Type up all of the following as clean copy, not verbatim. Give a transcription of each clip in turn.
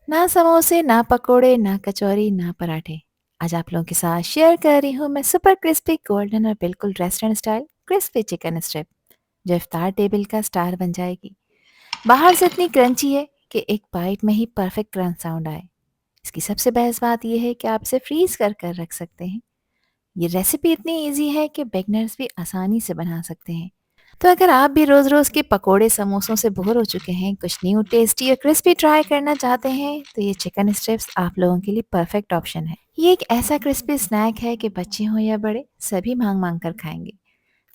ना समोसे, ना पकोड़े, ना कचौरी, ना पराठे। आज आप लोगों के साथ शेयर कर रही हूँ मैं सुपर क्रिस्पी गोल्डन और बिल्कुल restaurant style crispy chicken strip जो इफ्तार टेबल का स्टार बन जाएगी। बाहर से इतनी क्रंची है कि एक बाइट में ही परफेक्ट क्रंच साउंड आए। इसकी सबसे बेस्ट बात यह है कि आप इसे फ्रीज कर कर रख सकते हैं। ये रेसिपी इतनी इजी है कि बिगनर्स भी आसानी से बना सकते हैं। तो अगर आप भी रोज़ रोज़ के पकोड़े समोसों से बोर हो चुके हैं, कुछ न्यू टेस्टी और क्रिस्पी ट्राई करना चाहते हैं, तो ये चिकन स्ट्रिप्स आप लोगों के लिए परफेक्ट ऑप्शन है। ये एक ऐसा क्रिस्पी स्नैक है कि बच्चे हों या बड़े सभी मांग मांग कर खाएंगे।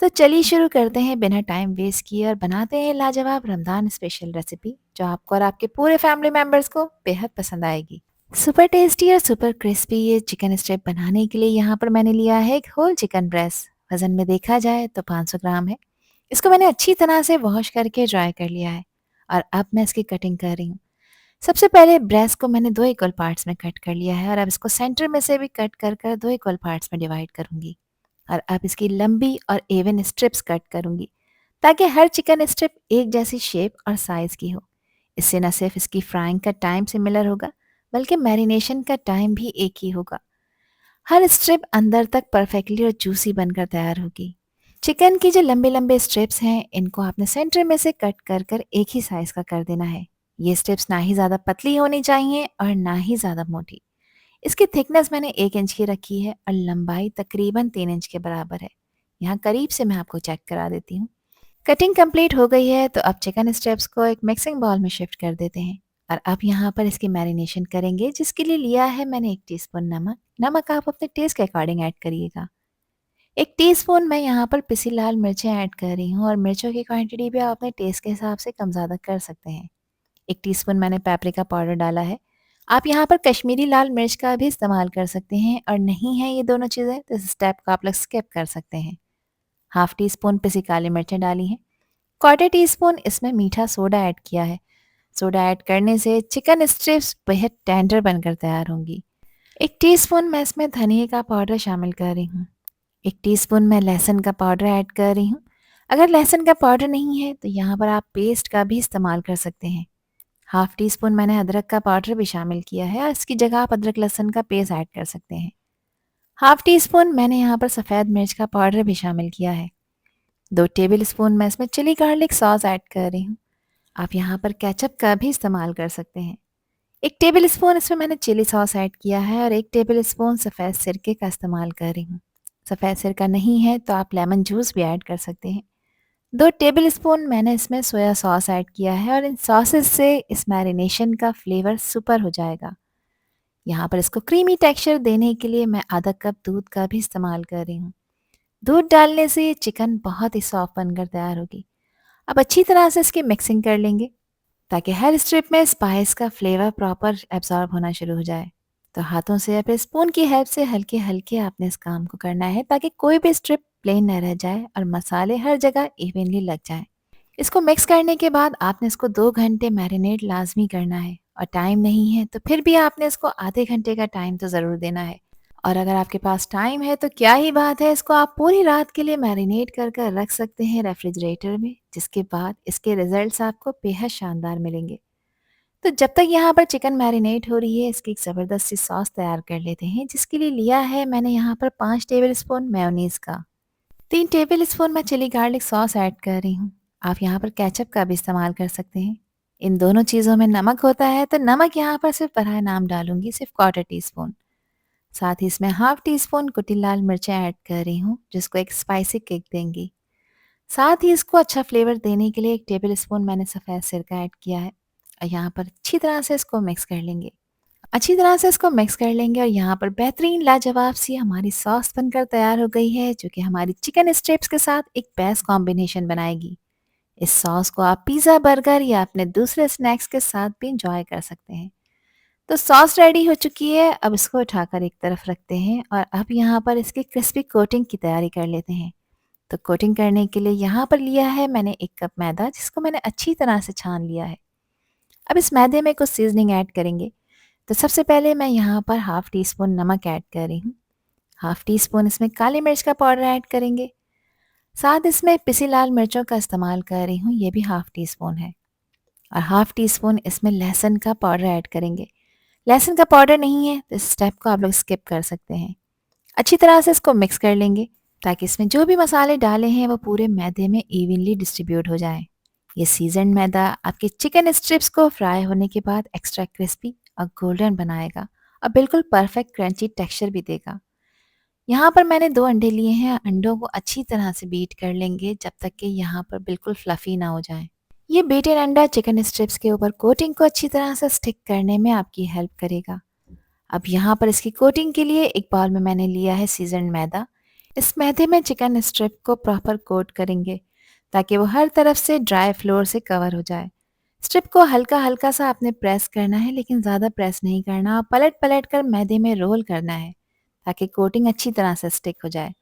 तो चलिए शुरू करते हैं बिना टाइम वेस्ट किए और बनाते हैं लाजवाब रमज़ान स्पेशल रेसिपी जो आपको और आपके पूरे फैमिली मेम्बर्स को बेहद पसंद आएगी। सुपर टेस्टी और सुपर क्रिस्पी ये चिकन स्ट्रिप बनाने के लिए यहाँ पर मैंने लिया है एक होल चिकन ब्रेस्ट। वजन में देखा जाए तो 500 ग्राम है। इसको मैंने अच्छी तरह से वॉश करके ड्राई कर लिया है और अब मैं इसकी कटिंग कर रही हूँ। सबसे पहले ब्रेस्ट को मैंने दो इक्वल पार्ट्स में कट कर लिया है और अब इसको सेंटर में से भी कट कर कर दो इक्वल पार्ट्स में डिवाइड करूंगी। और अब इसकी लंबी और एवन स्ट्रिप्स कट करूंगी ताकि हर चिकन स्ट्रिप एक जैसी शेप और साइज की हो। इससे न सिर्फ इसकी फ्राइंग का टाइम सिमिलर होगा बल्कि मैरिनेशन का टाइम भी एक ही होगा। हर स्ट्रिप अंदर तक परफेक्टली और जूसी बनकर तैयार होगी। चिकन की जो लंबे लंबे स्ट्रिप्स हैं इनको आपने सेंटर में से कट कर कर एक ही साइज का कर देना है। ये स्ट्रिप्स ना ही ज़्यादा पतली होनी चाहिए और ना ही ज़्यादा मोटी। इसकी थिकनेस मैंने 1 इंच की रखी है और लंबाई तकरीबन 3 इंच के बराबर है। यहाँ करीब से मैं आपको चेक करा देती हूँ। कटिंग कंप्लीट हो गई है तो अब चिकन स्ट्रिप्स को एक मिक्सिंग बाउल में शिफ्ट कर देते हैं। और अब यहाँ पर इसकी मैरिनेशन करेंगे जिसके लिए लिया है मैंने 1 टीस्पून नमक। नमक आप अपने टेस्ट के अकॉर्डिंग ऐड करिएगा। 1 टीस्पून मैं यहाँ पर पिसी लाल मिर्चें ऐड कर रही हूँ और मिर्चों की क्वांटिटी भी आप अपने टेस्ट के हिसाब से कम ज़्यादा कर सकते हैं। 1 टीस्पून मैंने पेपरिका पाउडर डाला है। आप यहाँ पर कश्मीरी लाल मिर्च का भी इस्तेमाल कर सकते हैं और नहीं है ये दोनों चीज़ें तो इस स्टेप को आप लोग स्किप कर सकते हैं। हाफ टी स्पून पिसी काली मिर्चें डाली हैं। 1/4 टीस्पून इसमें मीठा सोडा ऐड किया है। सोडा ऐड करने से चिकन स्ट्रिप्स बेहद टेंडर बनकर तैयार होंगी। 1 टीस्पून मैं इसमें धनिया का पाउडर शामिल कर रही हूँ। 1 टीस्पून मैं लहसुन का पाउडर ऐड कर रही हूँ। अगर लहसुन का पाउडर नहीं है तो यहाँ पर आप पेस्ट का भी इस्तेमाल कर सकते हैं। हाफ टी स्पून मैंने अदरक का पाउडर भी शामिल किया है और इसकी जगह आप अदरक लहसुन का पेस्ट ऐड कर सकते हैं। हाफ टी स्पून मैंने यहाँ पर सफ़ेद मिर्च का पाउडर भी शामिल किया है। 2 टेबल स्पून मैं इसमें चिली गार्लिक सॉस ऐड कर रही हूँ। आप यहाँ पर केचप का भी इस्तेमाल कर सकते हैं। 1 टेबल स्पून इसमें मैंने चिली सॉस ऐड किया है और 1 टेबल स्पून सफ़ेद सिरके का इस्तेमाल कर रही हूँ। सफ़ेद सिरका नहीं है तो आप लेमन जूस भी ऐड कर सकते हैं। 2 टेबल स्पून मैंने इसमें सोया सॉस ऐड किया है और इन सॉसेस से इस मैरिनेशन का फ्लेवर सुपर हो जाएगा। यहाँ पर इसको क्रीमी टेक्सचर देने के लिए मैं आधा कप दूध का भी इस्तेमाल कर रही हूँ। दूध डालने से ये चिकन बहुत ही सॉफ्ट बनकर तैयार होगी। अब अच्छी तरह से इसकी मिक्सिंग कर लेंगे ताकि हर स्ट्रिप में स्पाइस का फ्लेवर प्रॉपर एब्जॉर्ब होना शुरू हो जाए। तो हाथों से या फिर स्पून की हेल्प से हल्के हल्के आपने इस काम को करना है ताकि कोई भी स्ट्रिप प्लेन न रह जाए और मसाले हर जगह इवनली लग जाएं। इसको मिक्स करने के बाद आपने इसको 2 घंटे मैरिनेट लाजमी करना है और टाइम नहीं है तो फिर भी आपने इसको आधे घंटे का टाइम तो ज़रूर देना है। और अगर आपके पास टाइम है तो क्या ही बात है, इसको आप पूरी रात के लिए मैरिनेट कर कर रख सकते हैं रेफ्रिजरेटर में, जिसके बाद इसके रिजल्ट्स आपको बेहद शानदार मिलेंगे। तो जब तक यहाँ पर चिकन मैरिनेट हो रही है इसकी एक ज़बरदस्त सी सॉस तैयार कर लेते हैं जिसके लिए लिया है मैंने यहाँ पर 5 टेबल स्पून मेयोनीज़ का। 3 टेबल स्पून मैं चिली गार्लिक सॉस ऐड कर रही हूँ। आप यहाँ पर केचप का भी इस्तेमाल कर सकते हैं। इन दोनों चीज़ों में नमक होता है तो नमक यहाँ पर सिर्फ बराए नाम डालूंगी, सिर्फ 1/4 टीस्पून। साथ ही इसमें हाफ टी स्पून कुटी लाल मिर्चें ऐड कर रही हूँ जिसको एक स्पाइसी किक देंगी। साथ ही इसको अच्छा फ्लेवर देने के लिए 1 टेबल स्पून मैंने सफ़ेद सिरका ऐड किया है और यहाँ पर अच्छी तरह से इसको मिक्स कर लेंगे। अच्छी तरह से इसको मिक्स कर लेंगे और यहाँ पर बेहतरीन लाजवाब सी हमारी सॉस बनकर तैयार हो गई है जो कि हमारी चिकन स्ट्रिप्स के साथ एक बेस्ट कॉम्बिनेशन बनाएगी। इस सॉस को आप पिज़्ज़ा, बर्गर या अपने दूसरे स्नैक्स के साथ भी इंजॉय कर सकते हैं। तो सॉस रेडी हो चुकी है, अब इसको उठाकर एक तरफ रखते हैं और अब यहाँ पर इसकी क्रिस्पी कोटिंग की तैयारी कर लेते हैं। तो कोटिंग करने के लिए यहाँ पर लिया है मैंने 1 कप मैदा जिसको मैंने अच्छी तरह से छान लिया है। अब इस मैदे में कुछ सीजनिंग ऐड करेंगे। तो सबसे पहले मैं यहाँ पर हाफ टी स्पून नमक ऐड कर रही हूँ। हाफ टी स्पून इसमें काली मिर्च का पाउडर ऐड करेंगे। साथ इसमें पिसी लाल मिर्चों का इस्तेमाल कर रही हूँ, ये भी हाफ टी स्पून है। और हाफ टी स्पून इसमें लहसुन का पाउडर ऐड करेंगे। लहसुन का पाउडर नहीं है तो इस स्टेप को आप लोग स्किप कर सकते हैं। अच्छी तरह से इसको मिक्स कर लेंगे ताकि इसमें जो भी मसाले डाले हैं वो पूरे मैदे में इवनली डिस्ट्रीब्यूट हो जाएं। ये सीजन्ड मैदा आपके चिकन स्ट्रिप्स को फ्राई होने के बाद एक्स्ट्रा क्रिस्पी और गोल्डन बनाएगा और बिल्कुल परफेक्ट क्रंची टेक्सचर भी देगा। यहाँ पर मैंने 2 अंडे लिए हैं, अंडों को अच्छी तरह से बीट कर लेंगे जब तक कि यहाँ पर बिल्कुल फ्लफ़ी ना हो जाए। ये बीटेड अंडा चिकन स्ट्रिप्स के ऊपर कोटिंग को अच्छी तरह से स्टिक करने में आपकी हेल्प करेगा। अब यहाँ पर इसकी कोटिंग के लिए एक बाउल में मैंने लिया है सीजन्ड मैदा। इस मैदे में चिकन स्ट्रिप को प्रॉपर कोट करेंगे ताकि वो हर तरफ से ड्राई फ्लोर से कवर हो जाए। स्ट्रिप को हल्का-हल्का सा आपने प्रेस करना है लेकिन ज़्यादा प्रेस नहीं करना और पलट-पलट कर मैदे में रोल करना है ताकि कोटिंग अच्छी तरह से स्टिक हो जाए।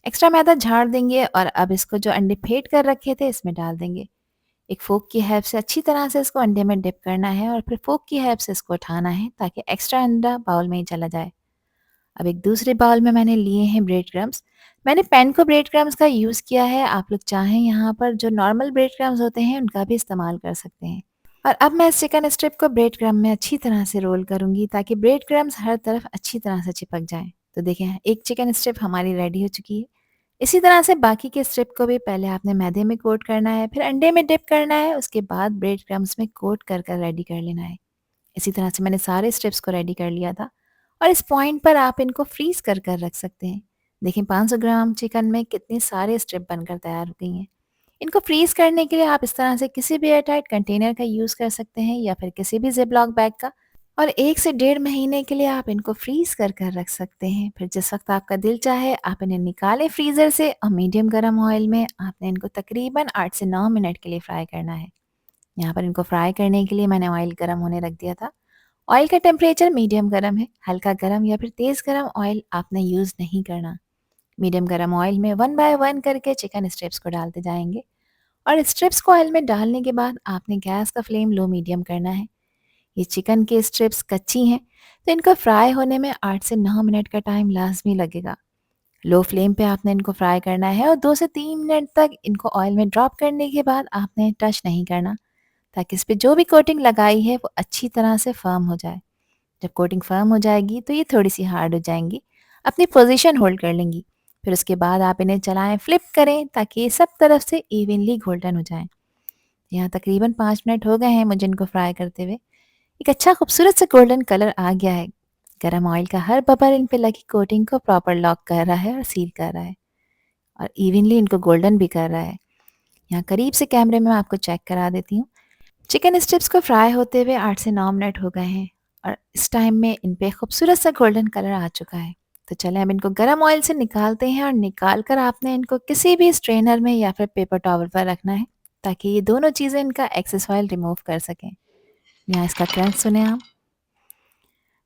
एक्स्ट्रा मैदा झाड़ देंगे और अब इसको जो अंडे फेंट कर रखे थे इसमें डाल देंगे। एक फ़ोर्क की हेल्प से अच्छी तरह से इसको अंडे में डिप करना है और फिर फ़ोर्क की हेल्प से इसको उठाना है ताकि एक्स्ट्रा अंडा बाउल में ही चला जाए। अब एक दूसरे बाउल में मैंने लिए हैं ब्रेड क्रम्स। मैंने पैनको ब्रेड क्रम्स का यूज़ किया है, आप लोग चाहें यहाँ पर जो नॉर्मल ब्रेड क्रम्स होते हैं उनका भी इस्तेमाल कर सकते हैं। और अब मैं इस चिकन स्ट्रिप को ब्रेड क्रम्ब में अच्छी तरह से रोल करूँगी ताकि ब्रेड क्रम्स हर तरफ अच्छी तरह से चिपक जाएँ। तो देखें एक चिकन स्ट्रिप हमारी रेडी हो चुकी है। इसी तरह से बाकी के स्ट्रिप को भी पहले आपने मैदे में कोट करना है, फिर अंडे में डिप करना है, उसके बाद ब्रेड क्रम्स में कोट कर रेडी कर लेना है। इसी तरह से मैंने सारे स्ट्रिप्स को रेडी कर लिया था और इस पॉइंट पर आप इनको फ्रीज़ कर रख सकते हैं। देखें 500 ग्राम चिकन में कितने सारे स्ट्रिप बनकर तैयार हो गई हैं। इनको फ्रीज़ करने के लिए आप इस तरह से किसी भी एयरटाइट कंटेनर का यूज़ कर सकते हैं या फिर किसी भी ज़िप-लॉक बैग का और 1 से डेढ़ महीने के लिए आप इनको फ्रीज़ कर रख सकते हैं। फिर जिस वक़्त आपका दिल चाहे आप इन्हें निकालें फ्रीज़र से और मीडियम गरम ऑयल में आपने इनको तकरीबन 8 से 9 मिनट के लिए फ्राई करना है। यहाँ पर इनको फ्राई करने के लिए मैंने ऑयल गरम होने रख दिया था। ऑयल का टेम्परेचर मीडियम गरम है, हल्का गरम या फिर तेज़ गरम ऑयल आपने यूज़ नहीं करना। मीडियम गरम ऑयल में 1 बाय 1 करके चिकन स्ट्रिप्स को डालते जाएँगे और स्ट्रिप्स को ऑयल में डालने के बाद आपने गैस का फ्लेम लो मीडियम करना है। ये चिकन की स्ट्रिप्स कच्ची हैं, तो इनको फ्राई होने में 8 से 9 मिनट का टाइम लाज़मी लगेगा। लो फ्लेम पे आपने इनको फ्राई करना है और 2 से 3 मिनट तक इनको ऑयल में ड्रॉप करने के बाद आपने टच नहीं करना, ताकि इस पे जो भी कोटिंग लगाई है वो अच्छी तरह से फ़र्म हो जाए। जब कोटिंग फ़र्म हो जाएगी तो ये थोड़ी-सी हार्ड हो जाएँगी, अपनी पोज़ीशन होल्ड कर लेंगी। फिर उसके बाद आप इन्हें चलाएँ, फ्लिप करें ताकि ये सब तरफ से इवनली गोल्डन हो जाएँ। यहाँ तकरीबन 5 मिनट हो गए हैं मुझे इनको फ्राई करते हुए। एक अच्छा खूबसूरत सा गोल्डन कलर आ गया है। गरम ऑयल का हर बबल इन पे लगी कोटिंग को प्रॉपर लॉक कर रहा है और सील कर रहा है और इवनली इनको गोल्डन भी कर रहा है। यहाँ करीब से कैमरे में मैं आपको चेक करा देती हूँ। चिकन स्ट्रिप्स को फ्राई होते हुए 8 से 9 मिनट हो गए हैं और इस टाइम में इन पे खूबसूरत सा गोल्डन कलर आ चुका है। तो चलें अब इनको गरम ऑयल से निकालते हैं और निकाल कर आपने इनको किसी भी स्ट्रेनर में या फिर पेपर टॉवल पर रखना है ताकि ये दोनों चीज़ें इनका एक्सेस ऑयल रिमूव कर सकें। यहाँ इसका क्रंच सुने आप।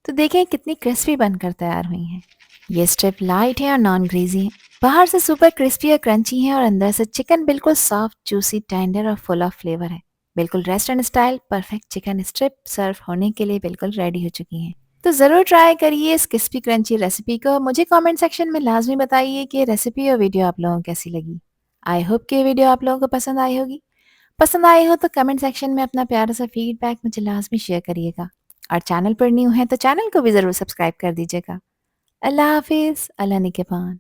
तो देखें कितनी क्रिस्पी बनकर तैयार हुई हैं। ये स्ट्रिप लाइट है और नॉन ग्रीजी है। बाहर से सुपर क्रिस्पी और क्रंची है और अंदर से चिकन बिल्कुल सॉफ्ट, जूसी, टेंडर और फुल ऑफ फ्लेवर है। बिल्कुल restaurant style perfect chicken strip serve होने के लिए बिल्कुल रेडी हो चुकी हैं। तो ज़रूर ट्राई करिए इस क्रिस्पी क्रंची रेसिपी को। मुझे कमेंट सेक्शन में लाजमी बताइए कि ये रेसिपी और वीडियो आप लोगों को कैसी लगी। आई होप कि ये वीडियो आप लोगों को पसंद आई होगी। पसंद आई हो तो कमेंट सेक्शन में अपना प्यारा सा फीडबैक मुझे लाजमी शेयर करिएगा और चैनल पर न्यू है तो चैनल को भी ज़रूर सब्सक्राइब कर दीजिएगा। अल्लाह हाफिज़, अल्लाह निगहबान।